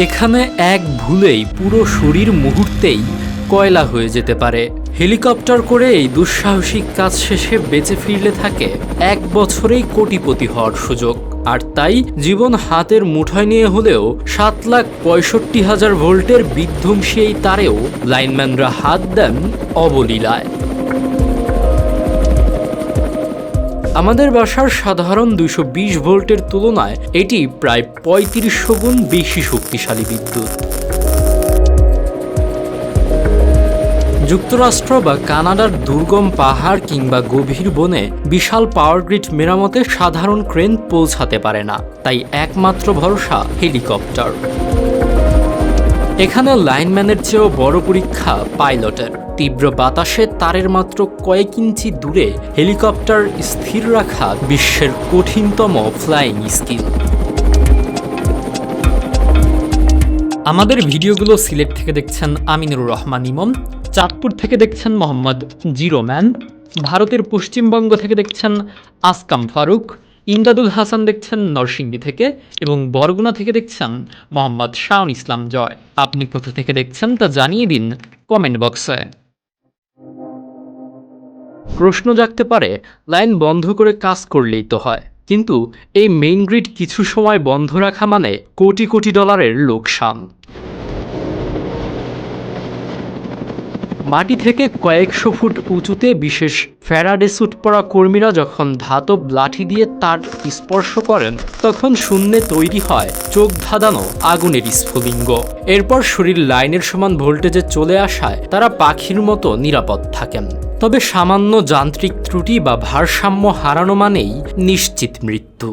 এখানে এক ভুলেই পুরো শরীর মুহূর্তেই কয়লা হয়ে যেতে পারে। হেলিকপ্টার করে এই দুঃসাহসিক কাজ শেষে বেঁচে ফিরলে থাকে 1 বছরেই কোটিপতি হওয়ার সুযোগ। আর তাই জীবন হাতের মুঠোয় নিয়ে হলেও 7,65,000 ভোল্টের বিধ্বংসী এই তারেও লাইনম্যানরা হাত দেন অবলীলায়। আমাদের বাসার সাধারণ 220 ভোল্টের তুলনায় এটি প্রায় 3500 গুণ বেশি শক্তিশালী বিদ্যুৎ। যুক্তরাষ্ট্র বা কানাডার দুর্গম পাহাড় কিংবা গভীর বনে বিশাল পাওয়ার গ্রিড মেরামতে সাধারণ ক্রেন পৌঁছাতে পারে না, তাই একমাত্র ভরসা হেলিকপ্টার। এখানে লাইনম্যানের চেয়েও বড় পরীক্ষা পাইলটের। তীব্র বাতাসে তারের মাত্র কয়েক ইঞ্চি দূরে হেলিকপ্টার স্থির রাখা বিশ্বের কঠিনতম ফ্লাইং স্কিল। আমাদের ভিডিওগুলো সিলেট থেকে দেখছেন আমিনুর রহমান ইমন, চাঁদপুর থেকে দেখছেন মোহাম্মদ জিরোম্যান, ভারতের পশ্চিমবঙ্গ থেকে দেখছেন আসকাম ফারুক, ইমদাদুল হাসান দেখছেন নরসিংদী থেকে এবং বরগুনা থেকে দেখছেন মোহাম্মদ শাওন ইসলাম জয়। আপনি কোথা থেকে দেখছেন তা জানিয়ে দিন কমেন্ট বক্সে। প্রশ্ন জাগতে পারে, লাইন বন্ধ করে কাজ করলেই তো হয়, কিন্তু এই মেইন গ্রিড কিছু সময় বন্ধ রাখা মানে কোটি কোটি ডলারের লোকসান। মাটি থেকে কয়েকশো ফুট উঁচুতে বিশেষ ফ্যারাডে স্যুট পরা কর্মীরা যখন ধাতব লাঠি দিয়ে তার স্পর্শ করেন, তখন শূন্যে তৈরি হয় চোখ ধাঁধানো আগুনের স্ফুলিঙ্গ। এরপর শরীর লাইনের সমান ভোল্টেজে চলে আসায় তারা পাখির মতো নিরাপদ থাকেন। তবে সামান্য যান্ত্রিক ত্রুটি বা ভারসাম্য হারানো মানেই নিশ্চিত মৃত্যু।